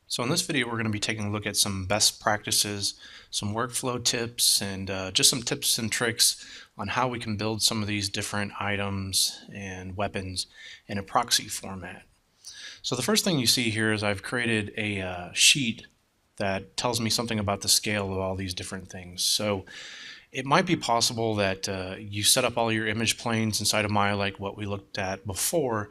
So in this video, we're going to be taking a look at some best practices, some workflow tips, and just some tips and tricks on how we can build some of these different items and weapons in a proxy format. So the first thing you see here is I've created a sheet that tells me something about the scale of all these different things. So it might be possible that you set up all your image planes inside of Maya like what we looked at before,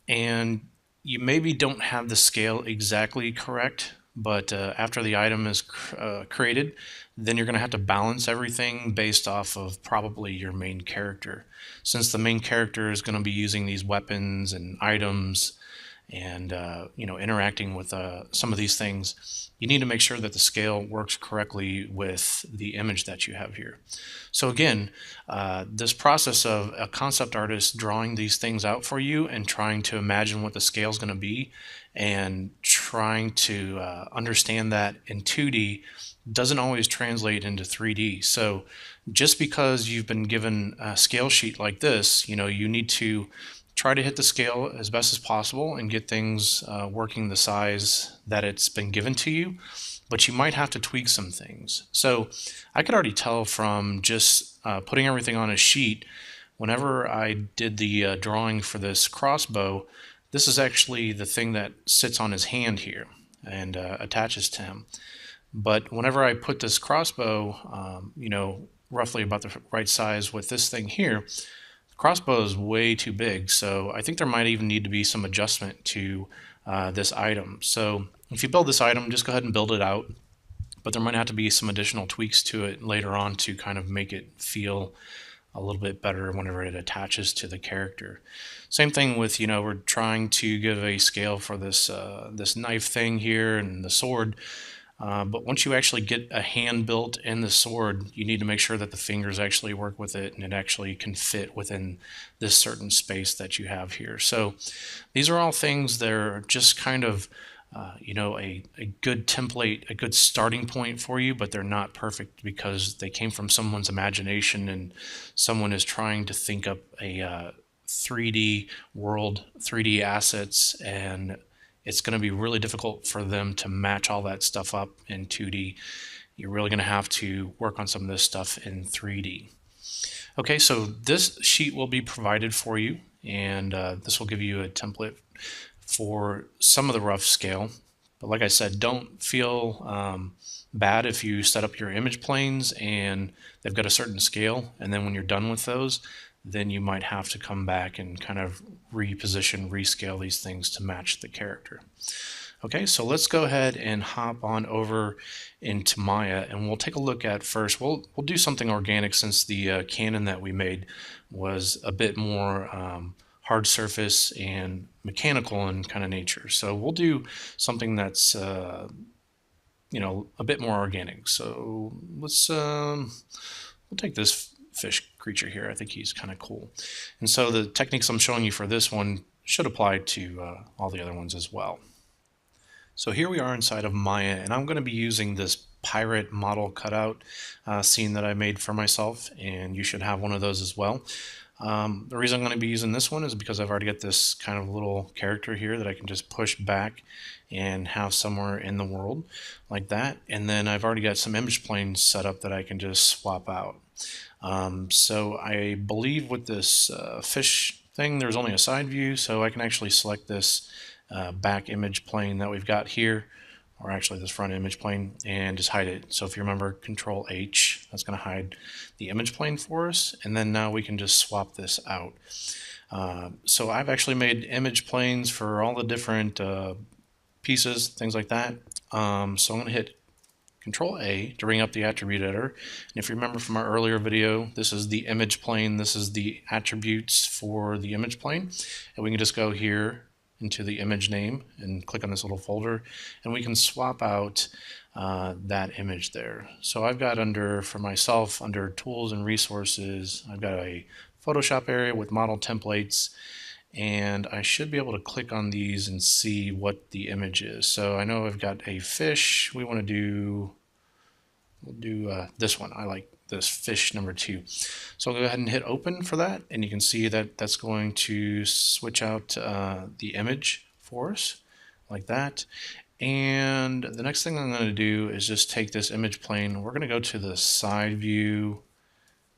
and you maybe don't have the scale exactly correct, but after the item is created, then you're going to have to balance everything based off of probably your main character. Since the main character is going to be using these weapons and items and interacting with some of these things, you need to make sure that the scale works correctly with the image that you have here. So again, this process of a concept artist drawing these things out for you and trying to imagine what the scale is going to be and trying to understand that in 2D doesn't always translate into 3D. So just because you've been given a scale sheet like this, you need to try to hit the scale as best as possible and get things working the size that it's been given to you, but you might have to tweak some things. So I could already tell from just putting everything on a sheet, whenever I did the drawing for this crossbow, this is actually the thing that sits on his hand here and attaches to him. But whenever I put this crossbow, roughly about the right size with this thing here, crossbow is way too big, so I think there might even need to be some adjustment to this item. So if you build this item, just go ahead and build it out, but there might have to be some additional tweaks to it later on to kind of make it feel a little bit better whenever it attaches to the character. Same thing with, we're trying to give a scale for this this knife thing here and the sword. But once you actually get a hand built in the sword, you need to make sure that the fingers actually work with it and it actually can fit within this certain space that you have here. So these are all things that are just kind of a good template, a good starting point for you, but they're not perfect because they came from someone's imagination and someone is trying to think up a 3D world, 3D assets, and it's going to be really difficult for them to match all that stuff up in 2D. You're really going to have to work on some of this stuff in 3D. Okay, so this sheet will be provided for you, and this will give you a template for some of the rough scale. But like I said, don't feel bad if you set up your image planes and they've got a certain scale, and then when you're done with those, then you might have to come back and kind of reposition, rescale these things to match the character. Okay, so let's go ahead and hop on over into Maya, and we'll take a look at first. We'll do something organic since the cannon that we made was a bit more hard surface and mechanical in kind of nature. So we'll do something that's a bit more organic. So we'll take this fish creature here. I think he's kind of cool. And so the techniques I'm showing you for this one should apply to all the other ones as well. So here we are inside of Maya, and I'm going to be using this pirate model cutout scene that I made for myself, and you should have one of those as well. The reason I'm going to be using this one is because I've already got this kind of little character here that I can just push back and have somewhere in the world like that. And then I've already got some image planes set up that I can just swap out. So I believe with this fish thing, there's only a side view, so I can actually select this back image plane that we've got here, or actually this front image plane, and just hide it. So if you remember, Control H, that's going to hide the image plane for us, and then now we can just swap this out. So I've actually made image planes for all the different pieces, things like that. So I'm going to hit Control A to bring up the attribute editor. And if you remember from our earlier video, this is the image plane, this is the attributes for the image plane. And we can just go here into the image name and click on this little folder, and we can swap out that image there. So I've got for myself, under tools and resources, I've got a Photoshop area with model templates, and I should be able to click on these and see what the image is. So I know I've got a fish. We'll do this one. I like this fish number 2. So I'll go ahead and hit open for that, and you can see that that's going to switch out the image for us like that. And the next thing I'm going to do is just take this image plane. We're going to go to the side view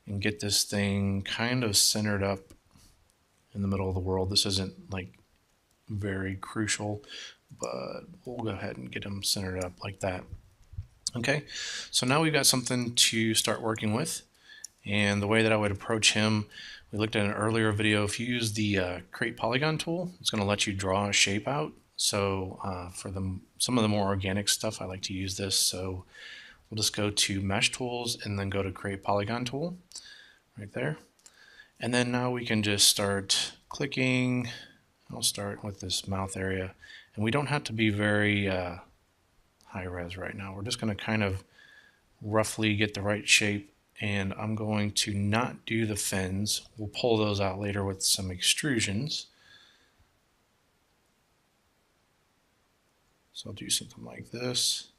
and get this thing kind of centered up in the middle of the world. This isn't like very crucial, but we'll go ahead and get them centered up like that. Okay, so now we've got something to start working with. And the way that I would approach him, we looked at an earlier video. If you use the Create Polygon tool, it's going to let you draw a shape out. So for some of the more organic stuff, I like to use this. So we'll just go to Mesh Tools and then go to Create Polygon tool right there. And then now we can just start clicking. I'll start with this mouth area. And we don't have to be very high res right now. We're just going to kind of roughly get the right shape. And I'm going to not do the fins. We'll pull those out later with some extrusions. So I'll do something like this.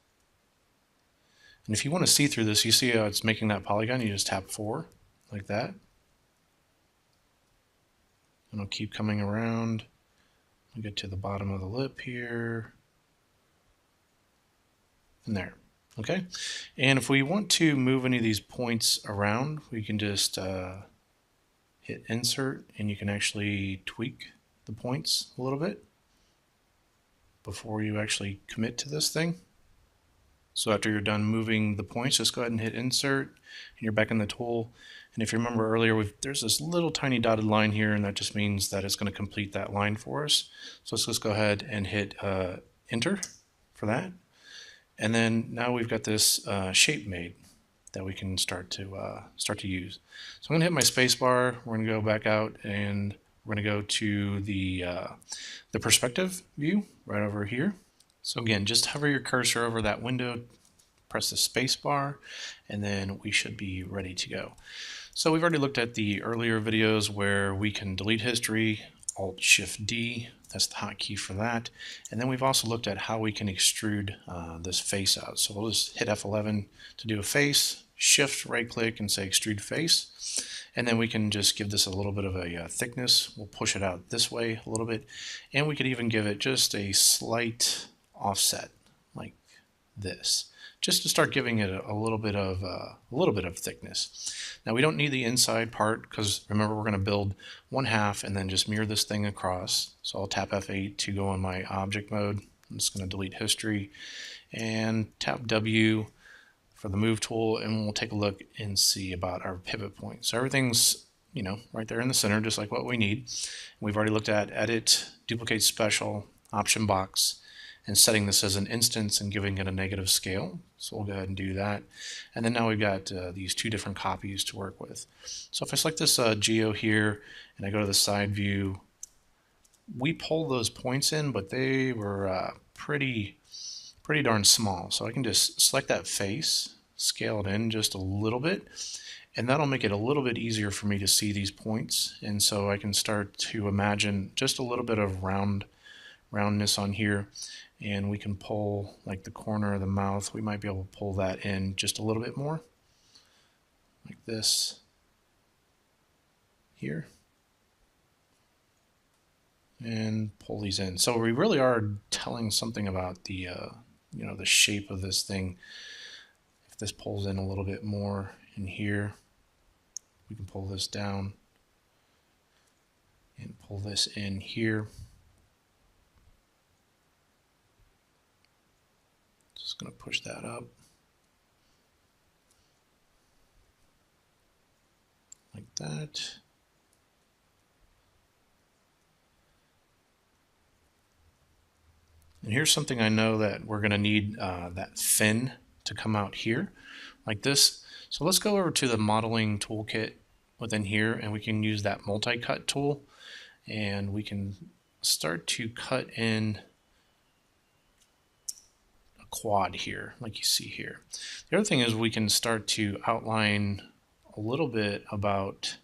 And if you want to see through this, you see how it's making that polygon, you just tap 4 like that. And I'll keep coming around. I'll get to the bottom of the lip here. And there. Okay, and if we want to move any of these points around, we can just hit insert and you can actually tweak the points a little bit before you actually commit to this thing. So after you're done moving the points, just go ahead and hit insert and you're back in the tool. And if you remember earlier, there's this little tiny dotted line here, and that just means that it's going to complete that line for us. So let's just go ahead and hit enter for that. And then now we've got this shape made that we can start to use. So I'm going to hit my space bar. We're going to go back out and we're going to go to the perspective view right over here. So again, just hover your cursor over that window, press the space bar, and then we should be ready to go. So we've already looked at the earlier videos where we can delete history, Alt-Shift-D, that's the hotkey for that. And then we've also looked at how we can extrude this face out. So we'll just hit F11 to do a face, shift right click and say Extrude Face. And then we can just give this a little bit of a thickness. We'll push it out this way a little bit. And we could even give it just a slight offset like this, just to start giving it a little bit of thickness. Now we don't need the inside part because remember we're going to build one half and then just mirror this thing across. So I'll tap F8 to go in my object mode. I'm just going to delete history and tap W for the move tool, and we'll take a look and see about our pivot point. So everything's right there in the center, just like what we need. We've already looked at edit, duplicate special, option box, and setting this as an instance and giving it a negative scale. So we'll go ahead and do that. And then now we've got these two different copies to work with. So if I select this geo here and I go to the side view, we pulled those points in, but they were pretty darn small. So I can just select that face, scale it in just a little bit, and that'll make it a little bit easier for me to see these points. And so I can start to imagine just a little bit of roundness on here. And we can pull like the corner of the mouth. We might be able to pull that in just a little bit more like this here, and pull these in. So we really are telling something about the the shape of this thing. If this pulls in a little bit more in here, we can pull this down and pull this in here. Just going to push that up like that. And here's something I know that we're going to need that fin to come out here like this. So let's go over to the modeling toolkit within here, and we can use that multi-cut tool, and we can start to cut in a quad here like you see here. The other thing is we can start to outline a little bit about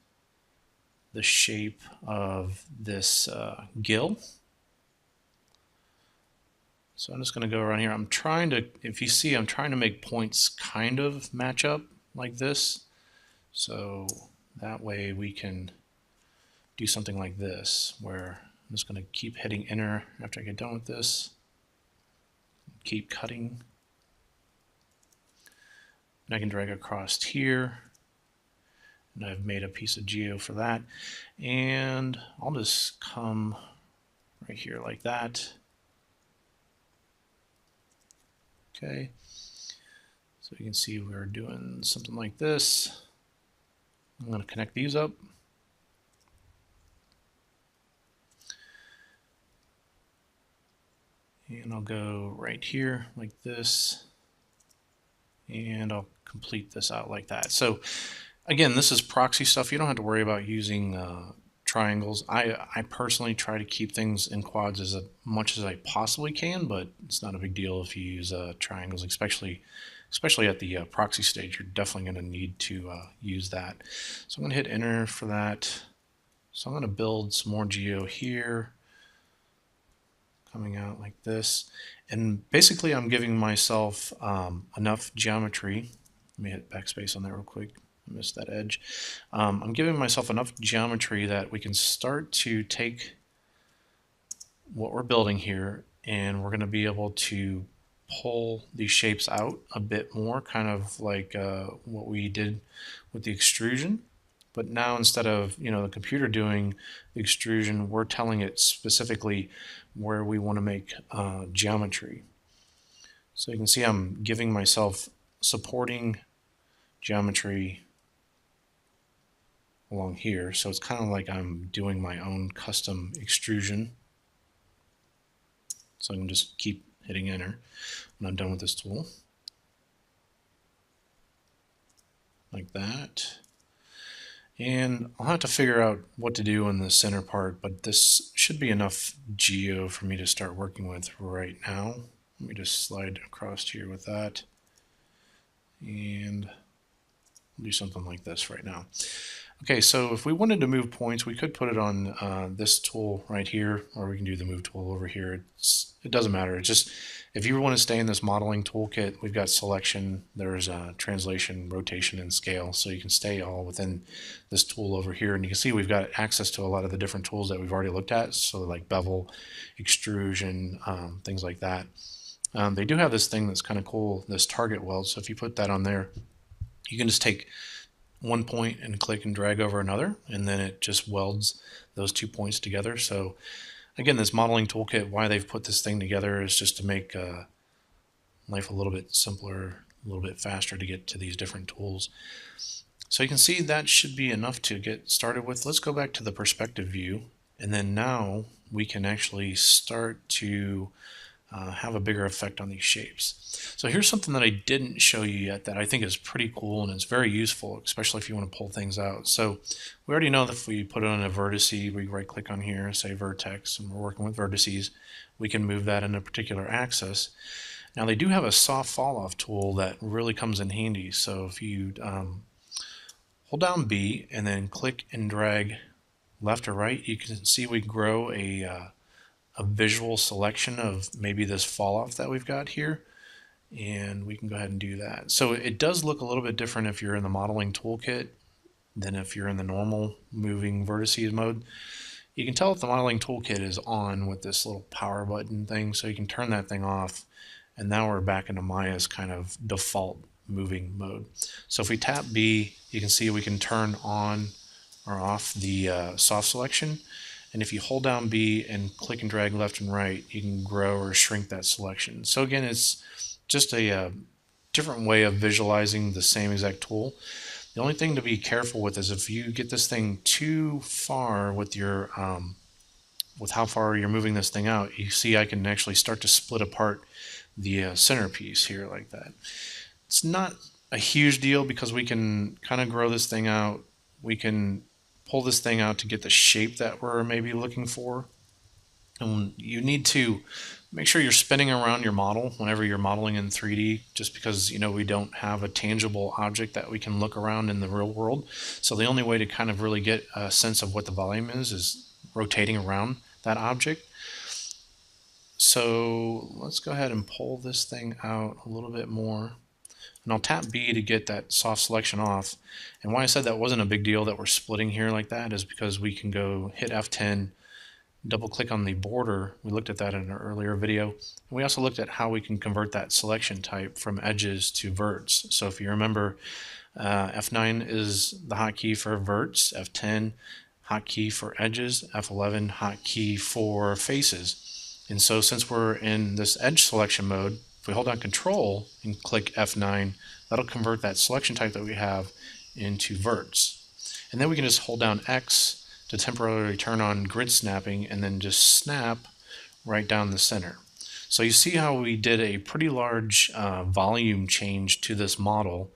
the shape of this gill. So I'm just going to go around here. I'm trying to, if you see, I'm trying to make points kind of match up like this. So that way we can do something like this, where I'm just going to keep hitting enter after I get done with this. keep cutting. And I can drag across here. And I've made a piece of geo for that. And I'll just come right here like that. Okay. So you can see we're doing something like this. I'm going to connect these up. And I'll go right here like this. And I'll complete this out like that. So again, this is proxy stuff. You don't have to worry about using triangles. I personally try to keep things in quads as much as I possibly can, but it's not a big deal if you use triangles, especially at the proxy stage. You're definitely going to need to use that. So I'm going to hit enter for that. So I'm going to build some more geo here, coming out like this. And basically I'm giving myself enough geometry. Let me hit backspace on that real quick. I missed that edge. I'm giving myself enough geometry that we can start to take what we're building here, and we're going to be able to pull these shapes out a bit more, kind of like what we did with the extrusion. But now instead of the computer doing the extrusion, we're telling it specifically where we want to make geometry. So you can see I'm giving myself supporting geometry along here. So it's kind of like I'm doing my own custom extrusion. So I can just keep hitting enter when I'm done with this tool. Like that. And I'll have to figure out what to do in the center part, but this should be enough geo for me to start working with right now. Let me just slide across here with that. And do something like this right now. Okay, so if we wanted to move points, we could put it on this tool right here, or we can do the move tool over here. It doesn't matter. It's just, if you want to stay in this modeling toolkit, we've got selection, there's translation, rotation, and scale. So you can stay all within this tool over here. And you can see we've got access to a lot of the different tools that we've already looked at. So like bevel, extrusion, things like that. They do have this thing that's kind of cool, this target weld. So if you put that on there, you can just take one point and click and drag over another, and then it just welds those 2 points together. So again, this modeling toolkit, why they've put this thing together is just to make life a little bit simpler, a little bit faster to get to these different tools. So you can see that should be enough to get started with. Let's go back to the perspective view, and then now we can actually start to have a bigger effect on these shapes. So here's something that I didn't show you yet that I think is pretty cool and it's very useful, especially if you want to pull things out. So we already know that if we put it on a vertex, we right click on here, say vertex, and we're working with vertices, we can move that in a particular axis. Now they do have a soft fall off tool that really comes in handy. So if you hold down B and then click and drag left or right, you can see we grow a visual selection of maybe this fall off that we've got here, and we can go ahead and do that. So it does look a little bit different if you're in the modeling toolkit than if you're in the normal moving vertices mode. You can tell if the modeling toolkit is on with this little power button thing, so you can turn that thing off, and now we're back into Maya's kind of default moving mode. So if we tap B, you can see we can turn on or off the soft selection. And if you hold down B and click and drag left and right, you can grow or shrink that selection. So again, it's just a different way of visualizing the same exact tool. The only thing to be careful with is if you get this thing too far with your with how far you're moving this thing out, you see I can actually start to split apart the centerpiece here like that. It's not a huge deal because we can kind of grow this thing out. We can pull this thing out to get the shape that we're maybe looking for. And you need to make sure you're spinning around your model whenever you're modeling in 3D, just because we don't have a tangible object that we can look around in the real world. So the only way to kind of really get a sense of what the volume is rotating around that object. So let's go ahead and pull this thing out a little bit more. And I'll tap B to get that soft selection off. And why I said that wasn't a big deal that we're splitting here like that is because we can go hit F10, double click on the border. We looked at that in an earlier video. And we also looked at how we can convert that selection type from edges to verts. So if you remember, F9 is the hotkey for verts, F10 hotkey for edges, F11 hotkey for faces. And so since we're in this edge selection mode, if we hold down Control and click F9, that'll convert that selection type that we have into verts. And then we can just hold down X to temporarily turn on grid snapping and then just snap right down the center. So you see how we did a pretty large volume change to this model,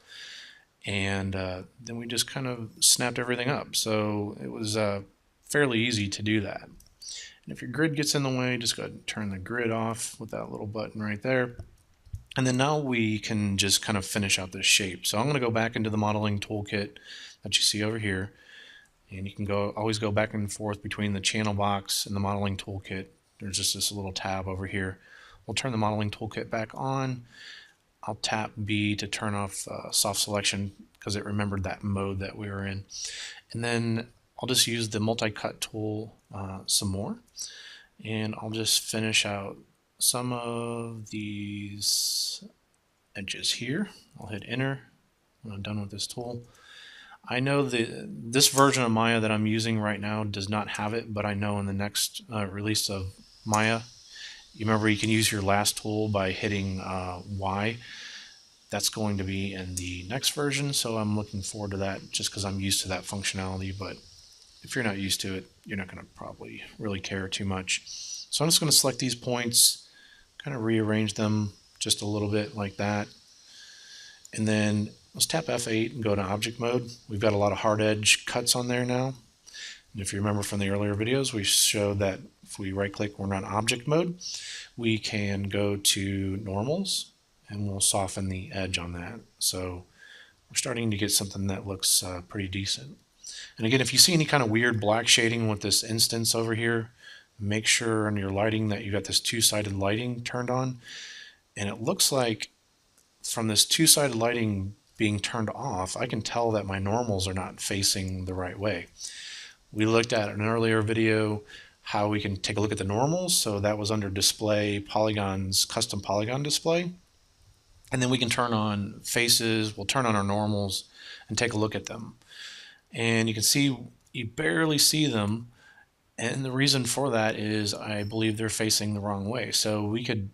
and then we just kind of snapped everything up. So it was fairly easy to do that. And if your grid gets in the way, just go ahead and turn the grid off with that little button right there. And then now we can just kind of finish out this shape. So I'm going to go back into the modeling toolkit that you see over here. And you can always go back and forth between the channel box and the modeling toolkit. There's just this little tab over here. We'll turn the modeling toolkit back on. I'll tap B to turn off soft selection because it remembered that mode that we were in. And then I'll just use the multi-cut tool some more. And I'll just finish out some of these edges here. I'll hit enter when I'm done with this tool. I know this version of Maya that I'm using right now does not have it, but I know in the next release of Maya, you remember you can use your last tool by hitting Y. That's going to be in the next version, so I'm looking forward to that just because I'm used to that functionality. But if you're not used to it, you're not going to probably really care too much. So I'm just going to select these points, kind of rearrange them just a little bit like that. And then let's tap F8 and go to object mode. We've got a lot of hard edge cuts on there now. And if you remember from the earlier videos, we showed that if we right click, we're on object mode, we can go to normals and we'll soften the edge on that. So we're starting to get something that looks pretty decent. And again, if you see any kind of weird black shading with this instance over here, make sure on your lighting that you got this two-sided lighting turned on. And it looks like from this two-sided lighting being turned off, I can tell that my normals are not facing the right way. We looked at in an earlier video how we can take a look at the normals. So that was under display, polygons, custom polygon display. And then we can turn on faces, we'll turn on our normals and take a look at them. And you can see, you barely see them. And the reason for that is I believe they're facing the wrong way. So we could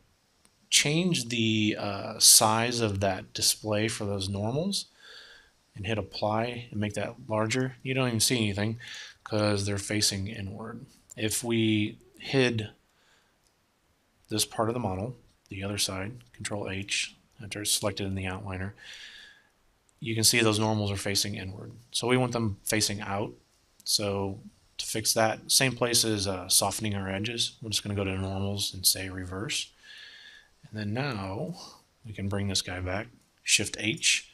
change the size of that display for those normals and hit apply and make that larger. You don't even see anything because they're facing inward. If we hid this part of the model, the other side, Control H, after it's selected in the outliner, you can see those normals are facing inward. So we want them facing out. So to fix that, same place as softening our edges, we're just going to go to normals and say reverse. And then now we can bring this guy back, Shift H,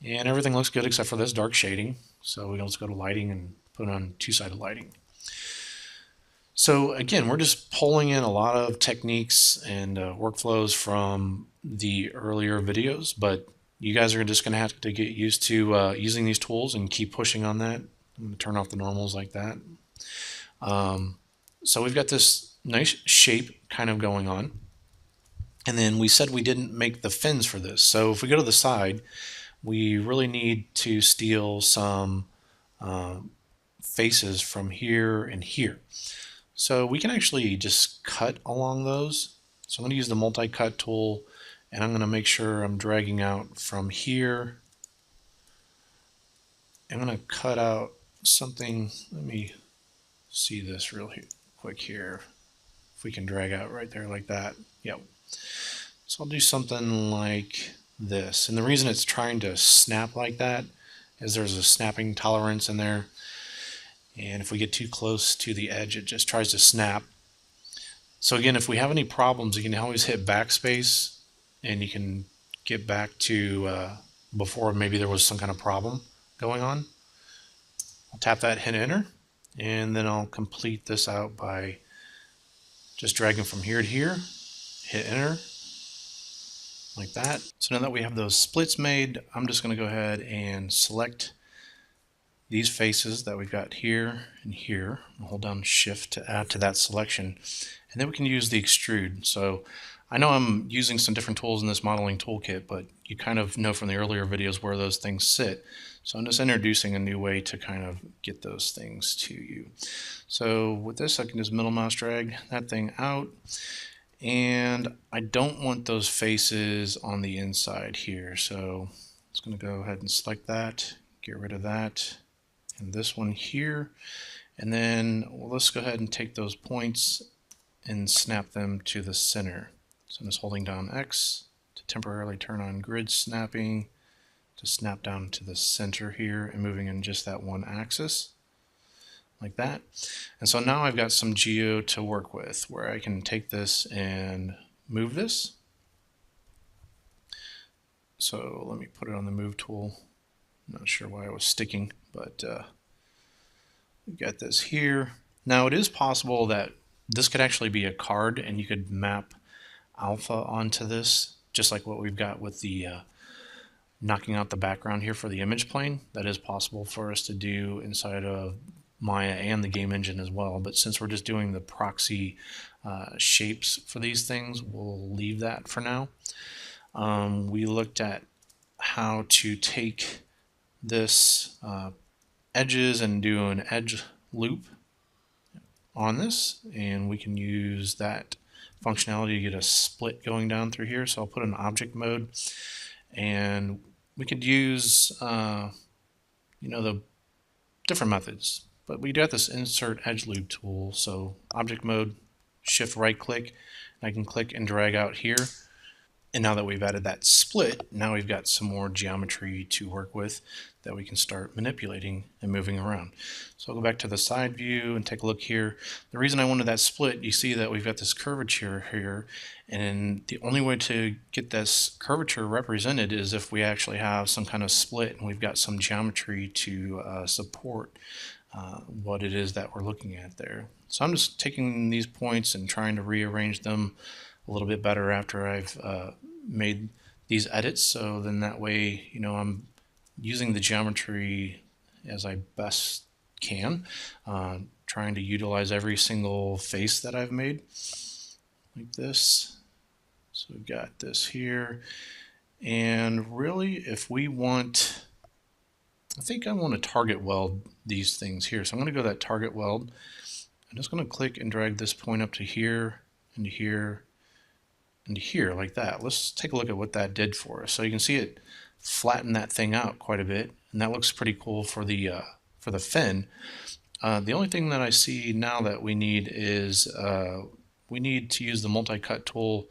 and everything looks good except for this dark shading. So we can just go to lighting and put on two-sided lighting. So again, we're just pulling in a lot of techniques and workflows from the earlier videos, but you guys are just going to have to get used to using these tools and keep pushing on that. I'm going to turn off the normals like that. So we've got this nice shape kind of going on. And then we said we didn't make the fins for this. So if we go to the side, we really need to steal some faces from here and here. So we can actually just cut along those. So I'm going to use the multi-cut tool, and I'm going to make sure I'm dragging out from here. I'm going to cut out something. Let me see this real quick here. If we can drag out right there like that. Yep. So I'll do something like this. And the reason it's trying to snap like that is there's a snapping tolerance in there. And if we get too close to the edge, it just tries to snap. So again, if we have any problems, you can always hit backspace and you can get back to before maybe there was some kind of problem going on. I'll tap that, hit enter, and then I'll complete this out by just dragging from here to here, hit enter, like that. So now that we have those splits made, I'm just going to go ahead and select these faces that we've got here and here. I'll hold down Shift to add to that selection, and then we can use the extrude. So I know I'm using some different tools in this modeling toolkit, but you kind of know from the earlier videos where those things sit. So I'm just introducing a new way to kind of get those things to you. So with this, I can just middle mouse drag that thing out. And I don't want those faces on the inside here. So it's going to go ahead and select that, get rid of that, and this one here. And then let's go ahead and take those points and snap them to the center. So I'm just holding down X to temporarily turn on grid snapping to snap down to the center here and moving in just that one axis like that. And so now I've got some geo to work with where I can take this and move this. So let me put it on the move tool. I'm not sure why I was sticking, but we got this here. Now it is possible that this could actually be a card and you could map alpha onto this, just like what we've got with the knocking out the background here for the image plane. That is possible for us to do inside of Maya and the game engine as well, but since we're just doing the proxy shapes for these things, we'll leave that for now. We looked at how to take this edges and do an edge loop on this, and we can use that functionality to get a split going down through here. So I'll put in object mode, and we could use the different methods, but we got this insert edge loop tool. So object mode, shift right click, and I can click and drag out here. And now that we've added that split, now we've got some more geometry to work with that we can start manipulating and moving around. So I'll go back to the side view and take a look here. The reason I wanted that split, you see that we've got this curvature here, and the only way to get this curvature represented is if we actually have some kind of split and we've got some geometry to support what it is that we're looking at there. So I'm just taking these points and trying to rearrange them a little bit better after I've made these edits, so then that way I'm using the geometry as I best can, trying to utilize every single face that I've made like this. So we've got this here, and really if we want, I think I want to target weld these things here, so I'm going to go to that target weld. I'm just going to click and drag this point up to here and to here and here like that. Let's take a look at what that did for us. So you can see it flattened that thing out quite a bit, and that looks pretty cool for the fin. The only thing that I see now that we need is we need to use the multi-cut tool,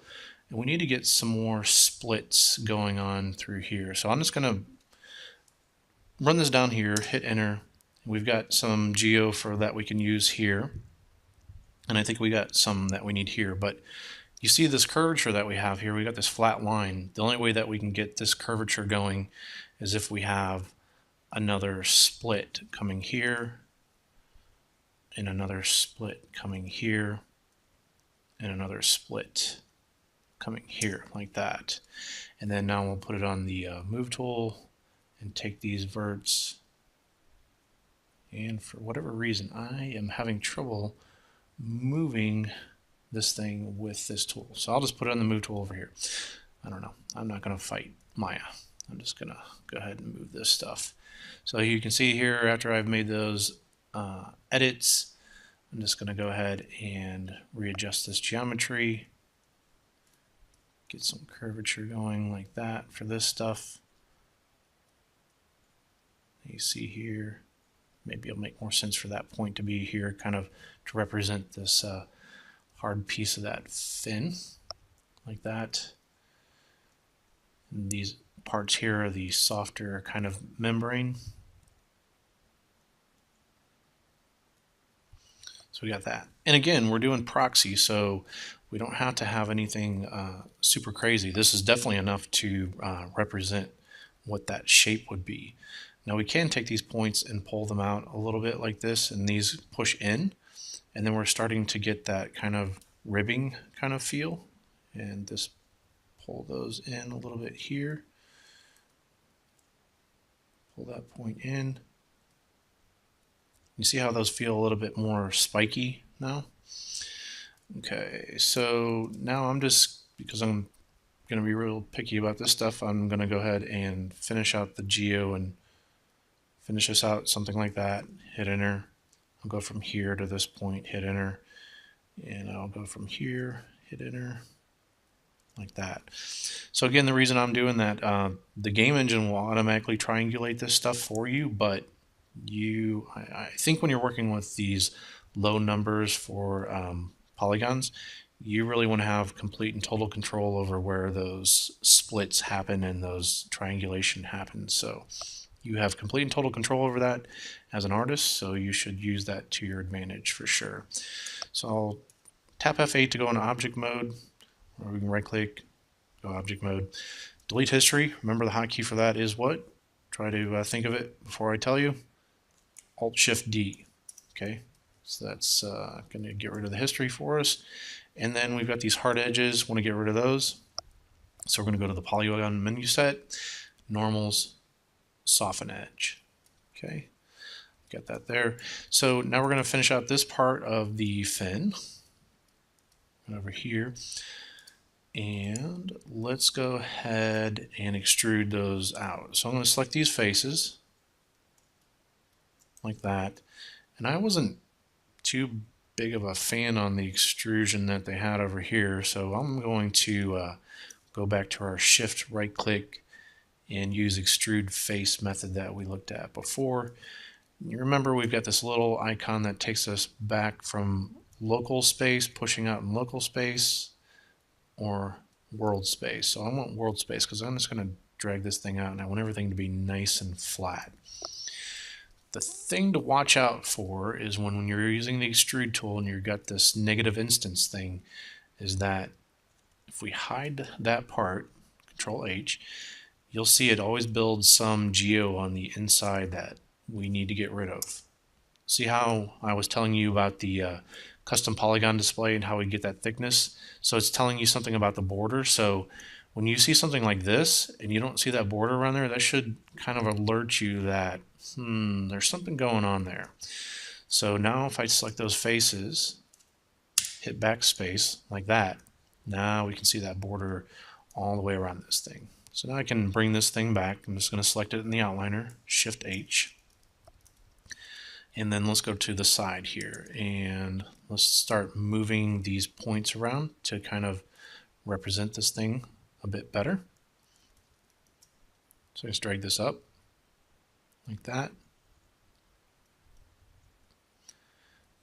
and we need to get some more splits going on through here. So I'm just going to run this down here, hit enter. We've got some geo for that we can use here, and I think we got some that we need here, but you see this curvature that we have here, we got this flat line. The only way that we can get this curvature going is if we have another split coming here, and another split coming here, and another split coming here like that. And then now we'll put it on the move tool and take these verts. And for whatever reason, I am having trouble moving this thing with this tool. So I'll just put it on the move tool over here. I don't know. I'm not going to fight Maya. I'm just going to go ahead and move this stuff. So you can see here after I've made those edits, I'm just going to go ahead and readjust this geometry. Get some curvature going like that for this stuff. You see here, maybe it'll make more sense for that point to be here, kind of to represent this hard piece of that fin like that. And these parts here are the softer kind of membrane. So we got that. And again, we're doing proxy, so we don't have to have anything super crazy. This is definitely enough to represent what that shape would be. Now we can take these points and pull them out a little bit like this, and these push in, and then we're starting to get that kind of ribbing kind of feel, and just pull those in a little bit here, pull that point in, You see how those feel a little bit more spiky now? Okay, so now I'm just, because I'm going to be real picky about this stuff, I'm going to go ahead and finish out the geo and finish this out something like that. Hit enter. I'll go from here to this point, hit enter, and I'll go from here, hit enter, like that. So again, the reason I'm doing that, the game engine will automatically triangulate this stuff for you, but I think when you're working with these low numbers for polygons, you really want to have complete and total control over where those splits happen and those triangulation happens. So you have complete and total control over that as an artist, so you should use that to your advantage for sure. So I'll tap F8 to go into object mode, or we can right click, go object mode. Delete history. Remember the hotkey for that is what? Try to think of it before I tell you. Alt-Shift-D. Okay, so that's going to get rid of the history for us. And then we've got these hard edges. Want to get rid of those. So we're going to go to the polygon menu set, normals, soften edge. Okay, got that there. So now we're going to finish out this part of the fin. Over here. And let's go ahead and extrude those out. So I'm going to select these faces like that. And I wasn't too big of a fan on the extrusion that they had over here, so I'm going to go back to our shift right click and use Extrude Face method that we looked at before. You remember we've got this little icon that takes us back from local space, pushing out in local space, or world space. So I want world space because I'm just going to drag this thing out and I want everything to be nice and flat. The thing to watch out for is when you're using the extrude tool and you've got this negative instance thing, is that if we hide that part, Control H, you'll see it always builds some geo on the inside that we need to get rid of. See how I was telling you about the custom polygon display and how we get that thickness? So it's telling you something about the border. So when you see something like this and you don't see that border around there, that should kind of alert you that there's something going on there. So now if I select those faces, hit backspace like that, now we can see that border all the way around this thing. So now I can bring this thing back. I'm just going to select it in the outliner, Shift H. And then let's go to the side here and let's start moving these points around to kind of represent this thing a bit better. So let's drag this up like that.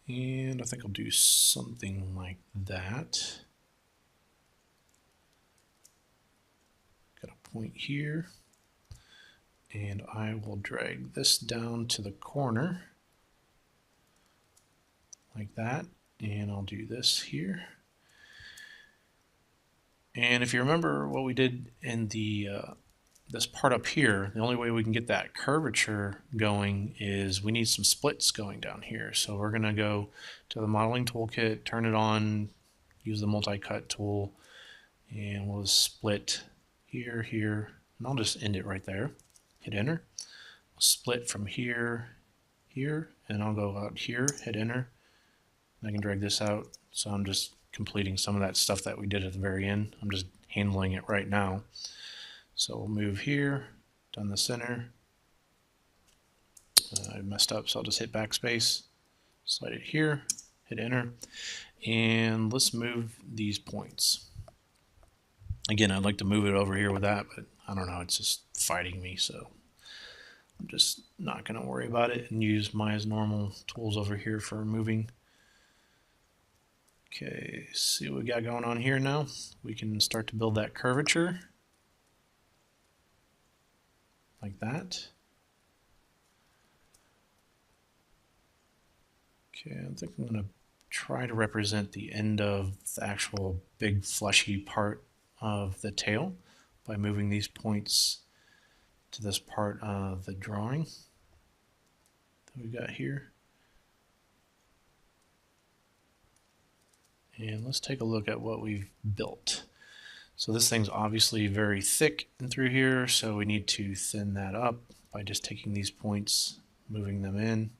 And I think I'll do something like that. Got a point here. And I will drag this down to the corner like that. And I'll do this here. And if you remember what we did in the this part up here, the only way we can get that curvature going is we need some splits going down here. So we're going to go to the modeling toolkit, turn it on, use the multi-cut tool, and we'll split here, here, and I'll just end it right there. Hit enter. I'll split from here, here, and I'll go out here, hit enter. I can drag this out. So I'm just completing some of that stuff that we did at the very end. I'm just handling it right now. So we'll move here, down the center. I messed up, so I'll just hit backspace, slide it here, hit enter, and let's move these points. Again, I'd like to move it over here with that, but I don't know, it's just fighting me, so I'm just not going to worry about it and use my as normal tools over here for moving. Okay, see what we got going on here now. We can start to build that curvature like that. Okay, I think I'm going to try to represent the end of the actual big fleshy part of the tail by moving these points to this part of the drawing that we got here. And let's take a look at what we've built. So this thing's obviously very thick in through here, so we need to thin that up by just taking these points, moving them in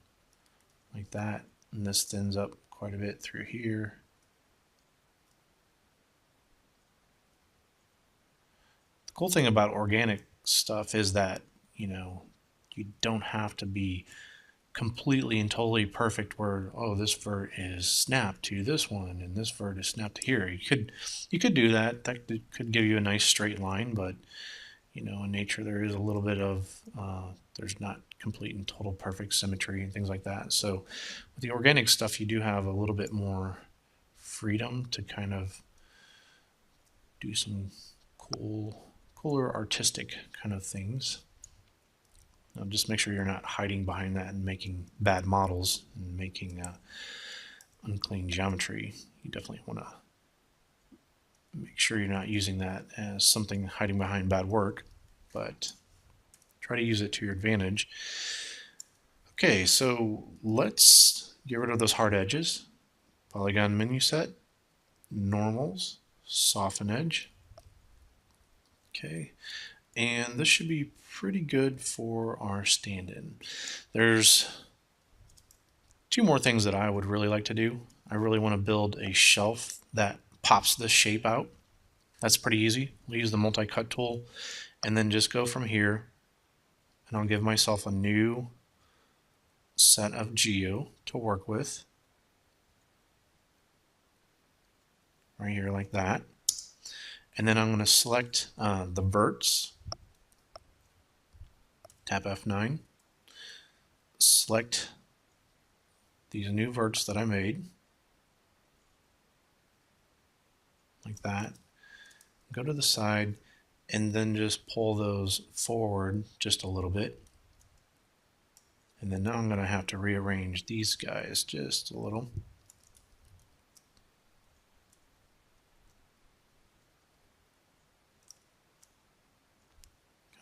like that. And this thins up quite a bit through here. The cool thing about organic stuff is that, you know, you don't have to be completely and totally perfect where, oh, this vert is snapped to this one and this vert is snapped to here. You could do that. That could give you a nice straight line, but you know, in nature there is a little bit of there's not complete and total perfect symmetry and things like that. So with the organic stuff, you do have a little bit more freedom to kind of do some cooler artistic kind of things. Now just make sure you're not hiding behind that and making bad models and making unclean geometry. You definitely want to make sure you're not using that as something hiding behind bad work, but try to use it to your advantage. Okay, so let's get rid of those hard edges. Polygon menu set, normals, soften edge. Okay, and this should be pretty good for our stand-in. There's two more things that I would really like to do. I really want to build a shelf that pops this shape out. That's pretty easy. We'll use the multi-cut tool and then just go from here, and I'll give myself a new set of geo to work with. Right here like that. And then I'm going to select the verts, tap F9, select these new verts that I made, like that, go to the side, and then just pull those forward just a little bit. And then now I'm going to have to rearrange these guys just a little.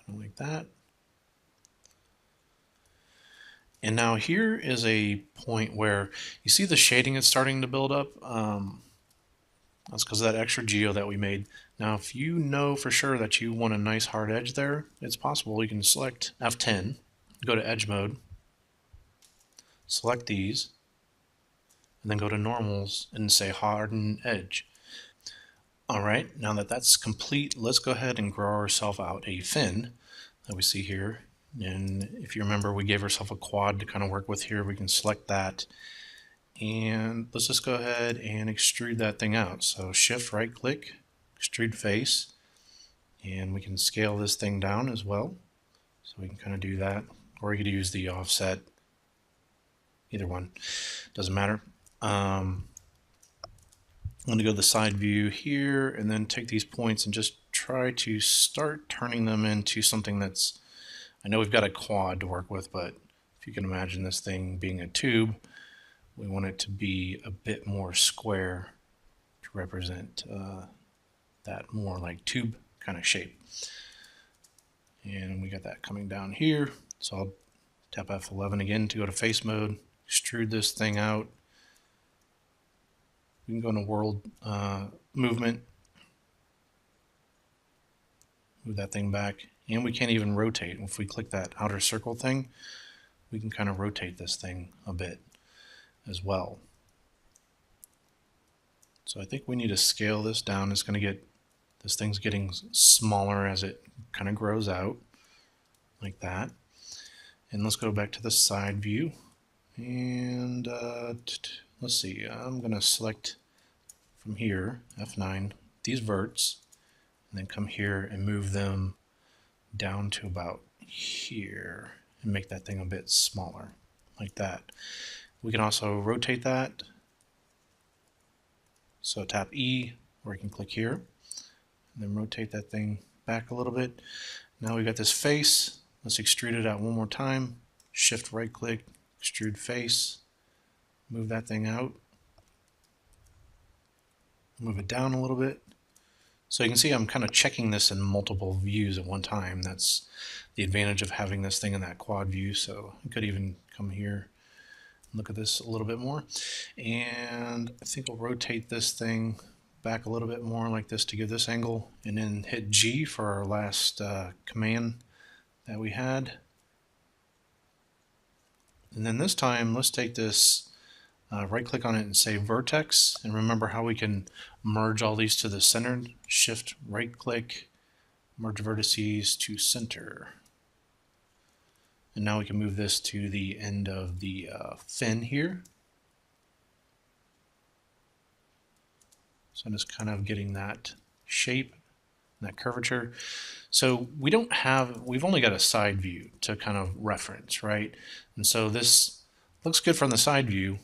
Kind of like that. And now here is a point where you see the shading is starting to build up. That's because of that extra geo that we made. Now, if you know for sure that you want a nice hard edge there, it's possible. You can select F10, go to edge mode, select these, and then go to normals and say harden edge. All right, now that that's complete, let's go ahead and grow ourselves out a fin that we see here. And if you remember, we gave ourselves a quad to kind of work with here. We can select that. And let's just go ahead and extrude that thing out. So shift right click, extrude face, and we can scale this thing down as well. So we can kind of do that, or you could use the offset, either one, doesn't matter. I'm going to go to the side view here and then take these points and just try to start turning them into something that's, I know we've got a quad to work with, but if you can imagine this thing being a tube, we want it to be a bit more square to represent that more like tube kind of shape. And we got that coming down here. So I'll tap F11 again to go to face mode, extrude this thing out. We can go into world movement, move that thing back, and we can't even rotate. If we click that outer circle thing, we can kind of rotate this thing a bit as well. So I think we need to scale this down. It's going to get, this thing's getting smaller as it kind of grows out, like that. And let's go back to the side view. And let's see, I'm going to select from here, F9, these verts, and then come here and move them down to about here and make that thing a bit smaller, like that. We can also rotate that. So tap E, or you can click here, and then rotate that thing back a little bit. Now we've got this face. Let's extrude it out one more time. Shift right click, extrude face, move that thing out, move it down a little bit. So you can see I'm kind of checking this in multiple views at one time. That's the advantage of having this thing in that quad view. So I could even come here and look at this a little bit more. And I think I'll rotate this thing back a little bit more like this to give this angle, and then hit G for our last command that we had. And then this time, let's take this, right click on it and say vertex. And remember how we can merge all these to the center. Shift right click, merge vertices to center. And now we can move this to the end of the fin here. So I'm just kind of getting that shape, that curvature. So we've only got a side view to kind of reference, right? And so this looks good from the side view,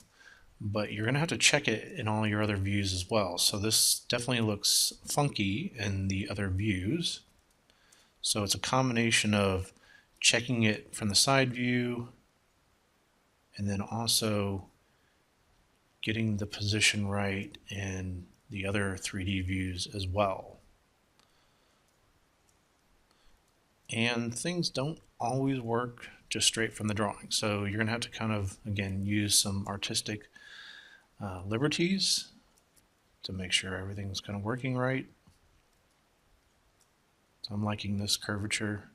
but you're going to have to check it in all your other views as well. So this definitely looks funky in the other views. So it's a combination of checking it from the side view and then also getting the position right in the other 3D views as well. And things don't always work just straight from the drawing. So you're going to have to kind of, again, use some artistic liberties to make sure everything's kind of working right. So I'm liking this curvature.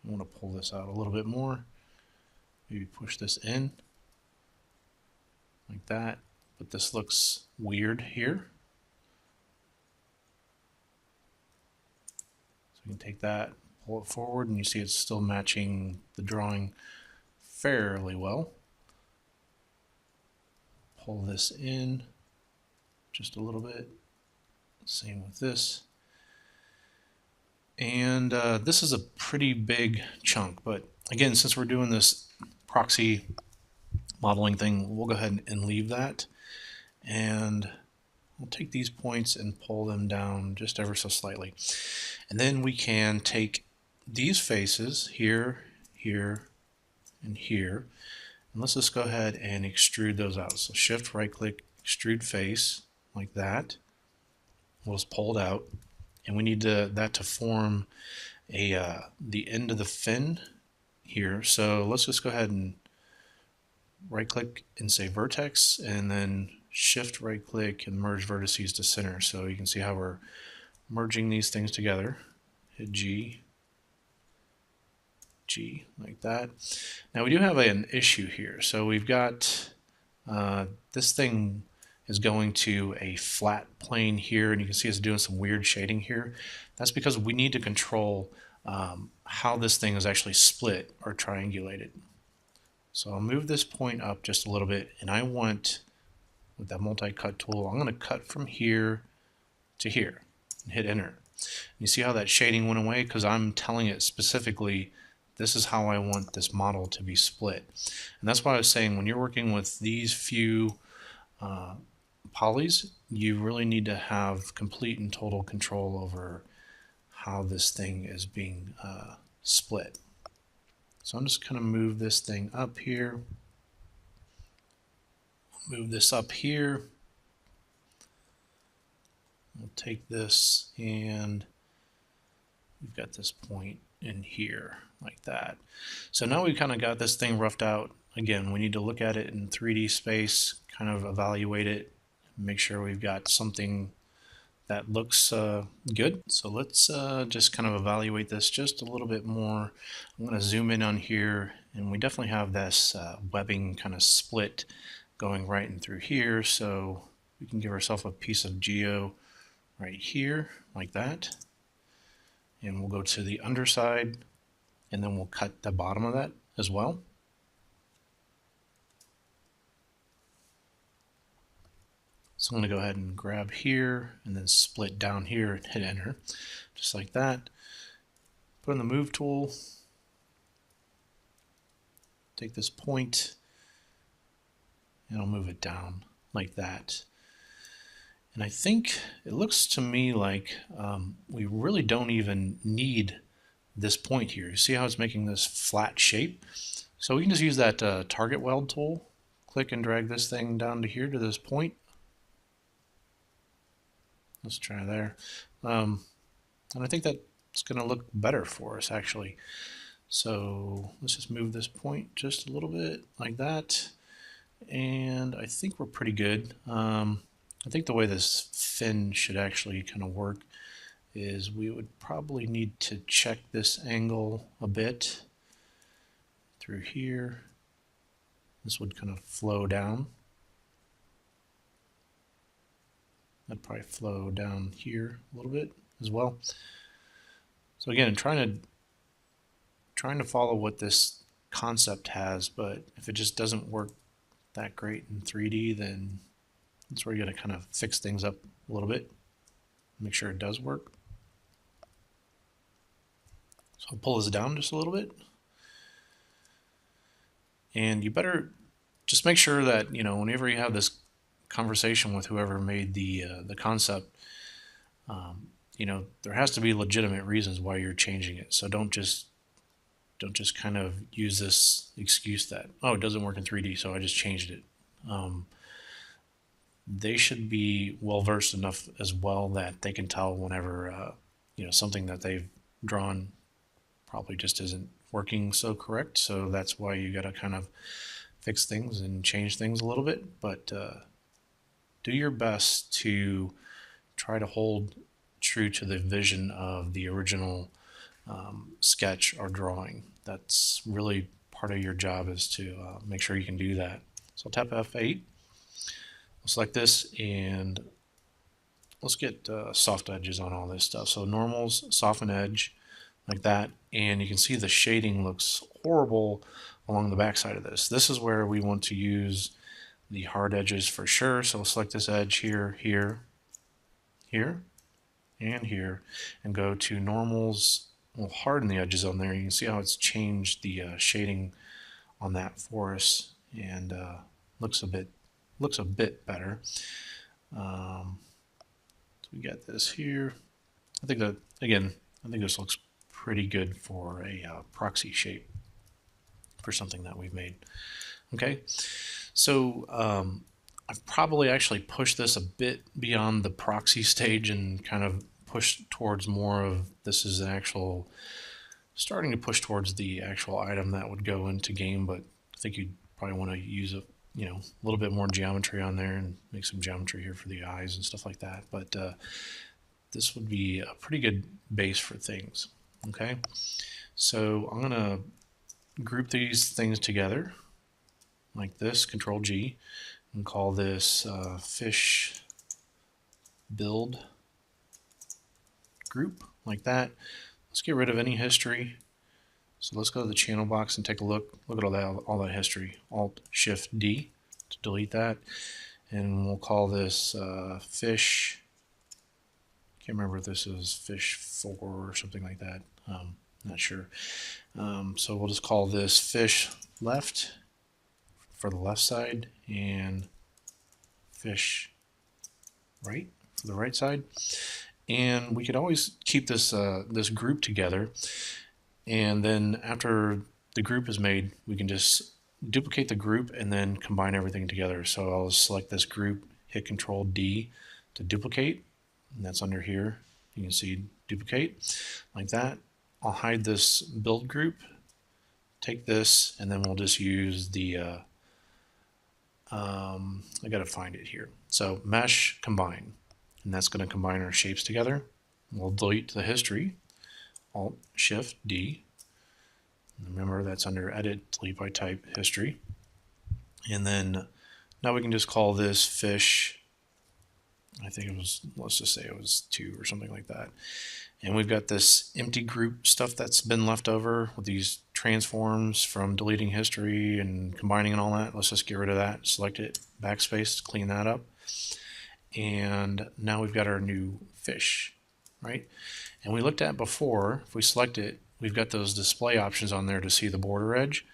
I want to pull this out a little bit more. Maybe push this in like that. But this looks weird here. So you can take that, pull it forward, and you see it's still matching the drawing fairly well. Pull this in just a little bit. Same with this. And this is a pretty big chunk, but again, since we're doing this proxy modeling thing, we'll go ahead and leave that. And we'll take these points and pull them down just ever so slightly. And then we can take these faces here, here, and here. And let's just go ahead and extrude those out. So shift right click, extrude face like that. We'll just pull it out. And we need that to form the end of the fin here. So let's just go ahead and right click and say vertex, and then shift right click and merge vertices to center. So you can see how we're merging these things together. Hit G, G, like that. Now we do have an issue here. So we've got this thing is going to a flat plane here, and you can see it's doing some weird shading here. That's because we need to control how this thing is actually split or triangulated. So I'll move this point up just a little bit, and I want, with that multi-cut tool, I'm going to cut from here to here and hit enter. You see how that shading went away? Because I'm telling it specifically, this is how I want this model to be split. And that's why I was saying, when you're working with these few polys, you really need to have complete and total control over how this thing is being split. So I'm just going to move this thing up here, move this up here. We'll take this, and we've got this point in here like that. So now we've kind of got this thing roughed out. Again, we need to look at it in 3D space, kind of evaluate it, make sure we've got something that looks good. So let's just kind of evaluate this just a little bit more. I'm going to zoom in on here, and we definitely have this webbing kind of split going right in through here. So we can give ourselves a piece of geo right here like that. And we'll go to the underside, and then we'll cut the bottom of that as well. So I'm going to go ahead and grab here and then split down here and hit enter, just like that. Put in the move tool, take this point, and I'll move it down like that. And I think it looks to me like we really don't even need this point here. You see how it's making this flat shape? So we can just use that target weld tool, click and drag this thing down to here to this point. Let's try there. And I think that's going to look better for us, actually. So let's just move this point just a little bit like that. And I think we're pretty good. I think the way this fin should actually kind of work is we would probably need to check this angle a bit through here. This would kind of flow down. That'd probably flow down here a little bit as well. So again, trying to follow what this concept has, but if it just doesn't work that great in 3D, then that's where you got to kind of fix things up a little bit, make sure it does work. So I'll pull this down just a little bit. And you better just make sure that, you know, whenever you have this conversation with whoever made the concept, you know, there has to be legitimate reasons why you're changing it. So don't just kind of use this excuse that, oh, it doesn't work in 3D, so I just changed it. They should be well versed enough as well that they can tell whenever you know, something that they've drawn probably just isn't working so correct. So that's why you got to kind of fix things and change things a little bit, but do your best to try to hold true to the vision of the original sketch or drawing. That's really part of your job, is to make sure you can do that. So I'll tap F8, I'll select this, and let's get soft edges on all this stuff. So normals, soften edge, like that, and you can see the shading looks horrible along the back side of this. This is where we want to use the hard edges for sure. So we'll select this edge here, here, here, and here, and go to normals. We'll harden the edges on there. You can see how it's changed the shading on that for us, and looks a bit better. So we got this here. I think that, again, I think this looks pretty good for a proxy shape for something that we've made. Okay, so I've probably actually pushed this a bit beyond the proxy stage and kind of pushed towards more of, this is an actual, starting to push towards the actual item that would go into game, but I think you'd probably want to use a, you know, a little bit more geometry on there and make some geometry here for the eyes and stuff like that. But this would be a pretty good base for things. Okay, so I'm going to group these things together like this, Control G, and call this fish build group, like that. Let's get rid of any history. So let's go to the channel box and take a look. Look at all that history. Alt Shift D to delete that, and we'll call this fish. Can't remember if this is fish 4 or something like that. Not sure. So we'll just call this fish left for the left side, and fish right for the right side. And we could always keep this this group together, and then after the group is made, we can just duplicate the group and then combine everything together. So I'll select this group, hit Control D to duplicate, and that's under here. You can see duplicate like that. I'll hide this build group, take this, and then we'll just use the I gotta find it here. So mesh combine, and that's going to combine our shapes together. We'll delete the history, Alt Shift D. Remember, that's under Edit, Delete by Type, History. And then now we can just call this fish. I think it was, let's just say it was 2 or something like that. And we've got this empty group stuff that's been left over with these transforms from deleting history and combining and all that. Let's just get rid of that. Select it, backspace, clean that up. And now we've got our new fish, right? And we looked at before, if we select it, we've got those display options on there to see the border edge.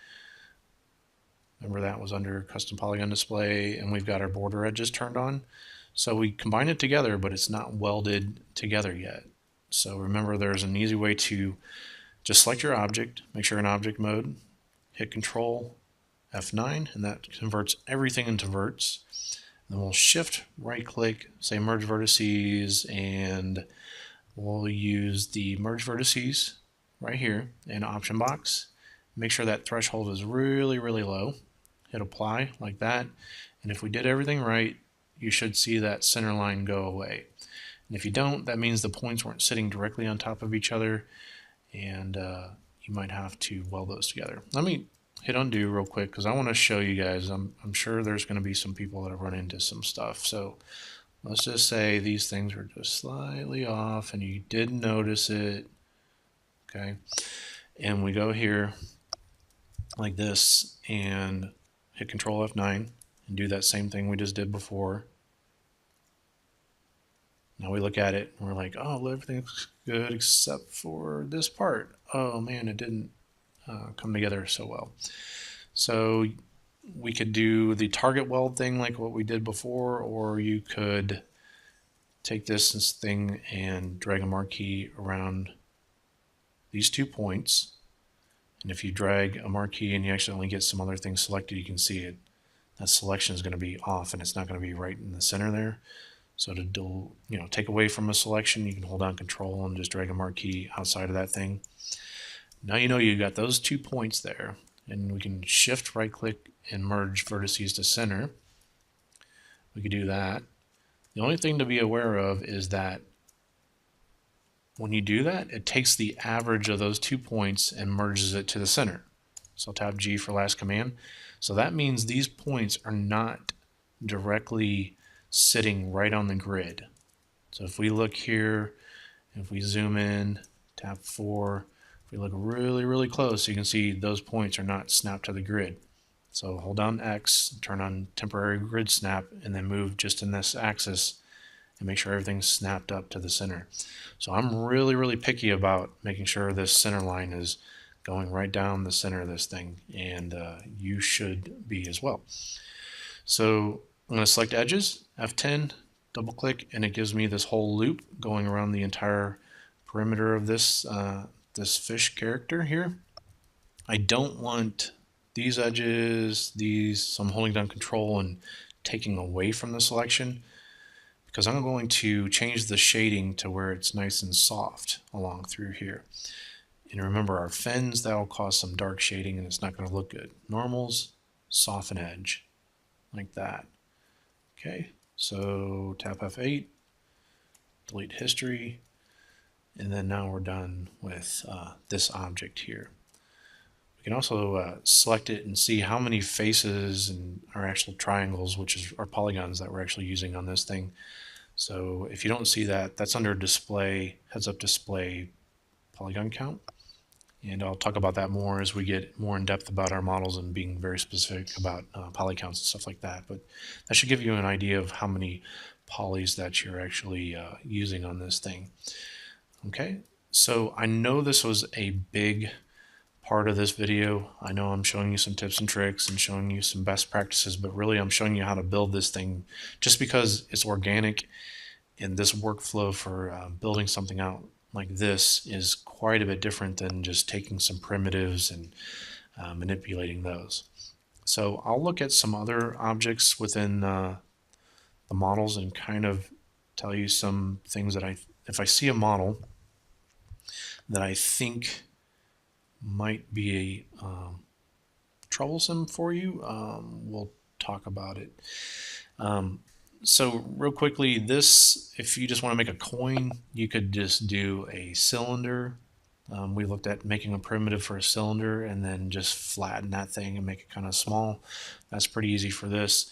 Remember, that was under custom polygon display, and we've got our border edges turned on. So we combine it together, but it's not welded together yet. So remember, there's an easy way to just select your object, make sure in object mode, hit Control F9, and that converts everything into verts. Then we'll shift right click, say merge vertices, and we'll use the merge vertices right here in option box. Make sure that threshold is really, really low. Hit apply like that. And if we did everything right, you should see that center line go away. And if you don't, that means the points weren't sitting directly on top of each other, and you might have to weld those together. Let me hit undo real quick because I want to show you guys. I'm sure there's going to be some people that have run into some stuff. So let's just say these things are just slightly off and you did notice it. Okay. And we go here like this and hit Control F9 and do that same thing we just did before. Now we look at it and we're like, oh, everything's good except for this part. Oh man, it didn't come together so well. So we could do the target weld thing like what we did before, or you could take this thing and drag a marquee around these 2 points. And if you drag a marquee and you accidentally get some other things selected, you can see it. That selection is going to be off and it's not going to be right in the center there. So to take away from a selection, you can hold down Control and just drag a marquee outside of that thing. Now you know you got those 2 points there, and we can shift right click and merge vertices to center. We could do that. The only thing to be aware of is that when you do that, it takes the average of those 2 points and merges it to the center. So tap G for last command. So that means these points are not directly sitting right on the grid. So if we look here, if we zoom in, tap 4, if we look really close, you can see those points are not snapped to the grid. So hold down X, turn on temporary grid snap, and then move just in this axis and make sure everything's snapped up to the center. So I'm really picky about making sure this center line is going right down the center of this thing, and you should be as well. So I'm going to select edges, F10, double click, and it gives me this whole loop going around the entire perimeter of this this fish character here. I don't want these edges, so I'm holding down Control and taking away from the selection, because I'm going to change the shading to where it's nice and soft along through here. And remember, our fins, that will cause some dark shading and it's not going to look good. Normals, soften edge, like that. Okay, so tap F8, delete history, and then now we're done with this object here. We can also select it and see how many faces and our actual triangles, which is our polygons that we're actually using on this thing. So if you don't see that, that's under display, heads-up display polygon count. And I'll talk about that more as we get more in depth about our models and being very specific about poly counts and stuff like that. But that should give you an idea of how many polys that you're actually using on this thing. Okay, so I know this was a big part of this video. I know I'm showing you some tips and tricks and showing you some best practices, but really I'm showing you how to build this thing just because it's organic, and this workflow for building something out like this is quite a bit different than just taking some primitives and manipulating those. So I'll look at some other objects within the models and kind of tell you some things that if I see a model that I think might be troublesome for you, we'll talk about it. So real quickly, this, if you just want to make a coin, you could just do a cylinder. We looked at making a primitive for a cylinder and then just flatten that thing and make it kind of small. That's pretty easy for this.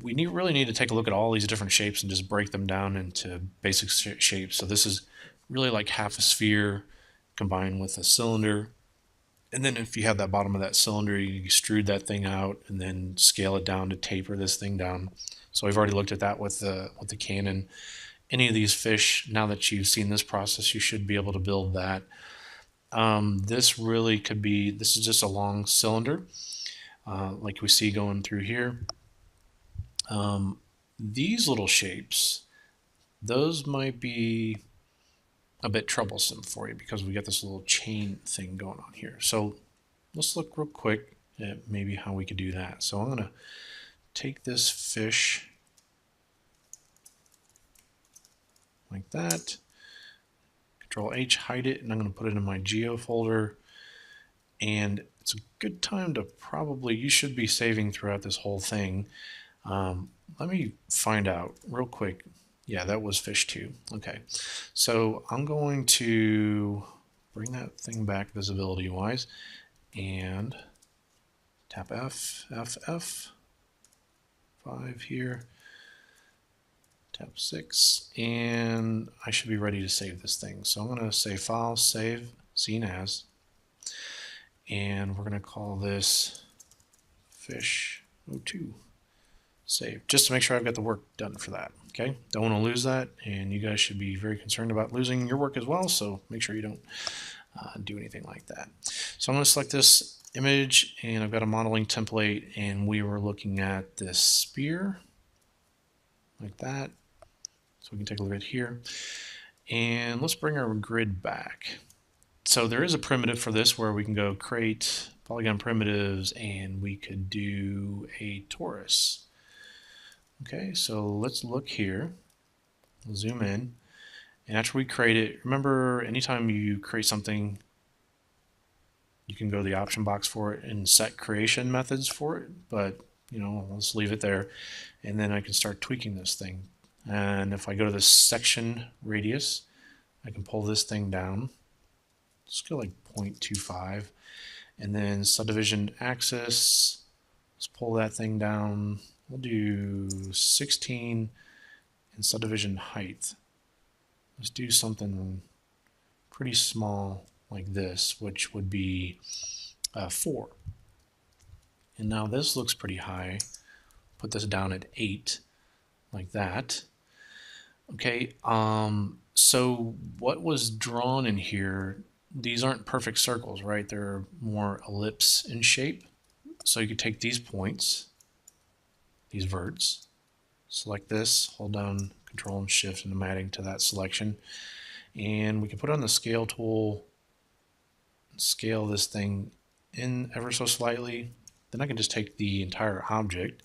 We really need to take a look at all these different shapes and just break them down into basic shapes. So this is really like half a sphere combined with a cylinder. And then if you have that bottom of that cylinder, you extrude that thing out and then scale it down to taper this thing down. So we've already looked at that with the Canon. Any of these fish, now that you've seen this process, you should be able to build that. This really could be, this is just a long cylinder, like we see going through here. These little shapes, those might be a bit troublesome for you because we got this little chain thing going on here. So let's look real quick at maybe how we could do that. So I'm going to take this fish like that, Control H, hide it, and I'm going to put it in my Geo folder. And it's a good time to probably, you should be saving throughout this whole thing. Let me find out real quick. Yeah, that was fish 2. Okay, so I'm going to bring that thing back visibility wise, and tap F, F, F, 5 here, tap 6, and I should be ready to save this thing. So I'm going to say File, Save, Seen As, and we're going to call this Fish 02. Save, just to make sure I've got the work done for that. Okay, don't want to lose that, and you guys should be very concerned about losing your work as well, so make sure you don't do anything like that. So I'm going to select this image, and I've got a modeling template, and we were looking at this spear like that. So we can take a look at here, and let's bring our grid back. So there is a primitive for this where we can go create polygon primitives, and we could do a torus. Okay, so let's look here. We'll zoom in, and after we create it, remember anytime you create something, you can go to the option box for it and set creation methods for it, but let's leave it there, and then I can start tweaking this thing. And if I go to the section radius, I can pull this thing down. Let's go like 0.25, and then subdivision axis, let's pull that thing down. We'll do 16, and subdivision height, let's do something pretty small like this, which would be 4. And now this looks pretty high. Put this down at 8, like that. Okay, so what was drawn in here, these aren't perfect circles, right? They're more ellipse in shape. So you could take these points, these verts, select this, hold down Control and Shift, and I'm adding to that selection. And we can put on the scale tool, scale this thing in ever so slightly. Then I can just take the entire object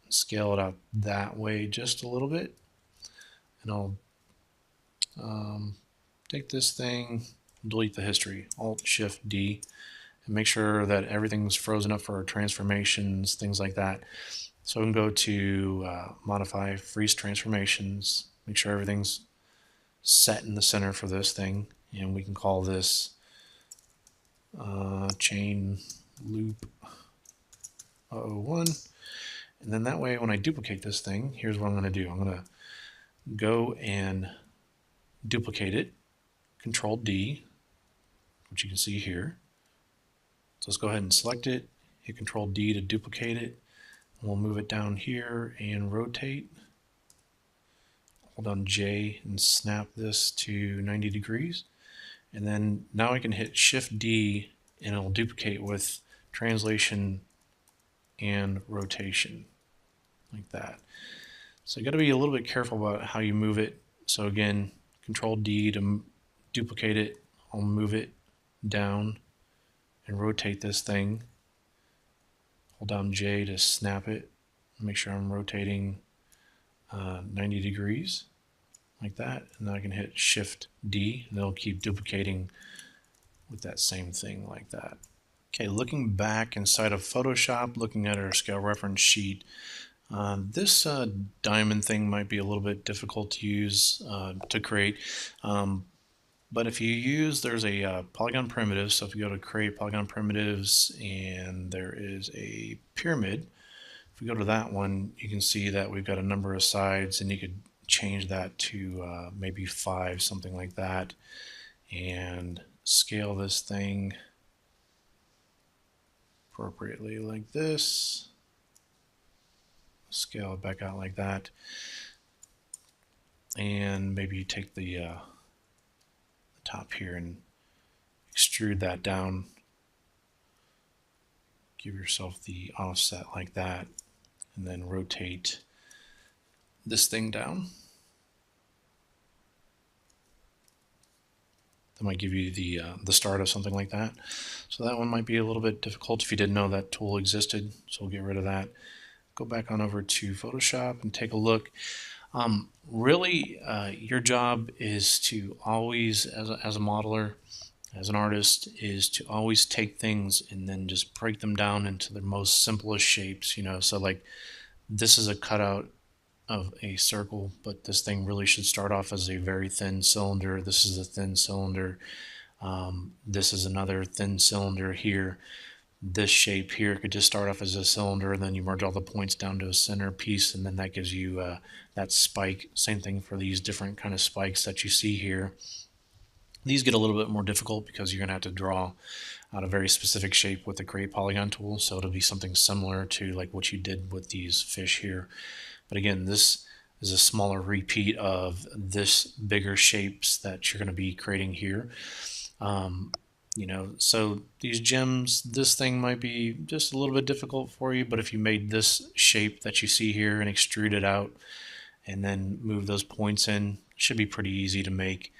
and scale it up that way just a little bit. And I'll take this thing, delete the history, Alt-Shift-D, and make sure that everything's frozen up for our transformations, things like that. So we can go to Modify, Freeze Transformations, make sure everything's set in the center for this thing, and we can call this chain loop 001. And then that way, when I duplicate this thing, here's what I'm going to do. I'm going to go and duplicate it, Control D, which you can see here. So let's go ahead and select it, hit Control D to duplicate it. We'll move it down here and rotate. Hold down J and snap this to 90 degrees. And then now I can hit Shift D and it'll duplicate with translation and rotation, like that. So you got to be a little bit careful about how you move it. So again, Control D to duplicate it. I'll move it down and rotate this thing. Hold down J to snap it. Make sure I'm rotating 90 degrees, like that. And then I can hit Shift D, and it'll keep duplicating with that same thing like that. Okay, looking back inside of Photoshop, looking at our scale reference sheet, this diamond thing might be a little bit difficult to use to create. But if you use, there's a polygon primitive. So if you go to create polygon primitives, and there is a pyramid, if we go to that one, you can see that we've got a number of sides, and you could change that to maybe 5, something like that, and scale this thing appropriately like this. Scale it back out like that, and maybe you take the top here and extrude that down. Give yourself the offset like that, and then rotate this thing down. That might give you the start of something like that. So that one might be a little bit difficult if you didn't know that tool existed. So we'll get rid of that. Go back on over to Photoshop and take a look. Really, your job is to always, as a modeler, as an artist, is to always take things and then just break them down into their most simplest shapes. So like this is a cutout of a circle, but this thing really should start off as a very thin cylinder. This is a thin cylinder. This is another thin cylinder here. this shape here could just start off as a cylinder, and then you merge all the points down to a center piece, and then that gives you that spike. Same thing for these different kind of spikes that you see here. These get a little bit more difficult because you're going to have to draw out a very specific shape with the Create Polygon tool, so it'll be something similar to like what you did with these fish here. But again, this is a smaller repeat of this bigger shapes that you're going to be creating here. You know, so these gems, this thing might be just a little bit difficult for you, but if you made this shape that you see here and extrude it out and then move those points in, it should be pretty easy to make.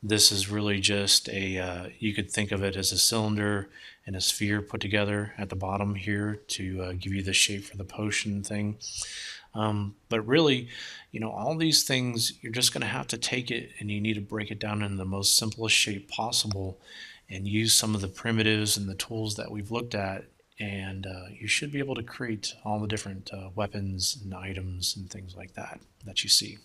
This is really just a, you could think of it as a cylinder and a sphere put together at the bottom here to give you the shape for the potion thing. But really, you know, all these things, you're just going to have to take it and you need to break it down in the most simplest shape possible and use some of the primitives and the tools that we've looked at. And you should be able to create all the different weapons and items and things like that that you see.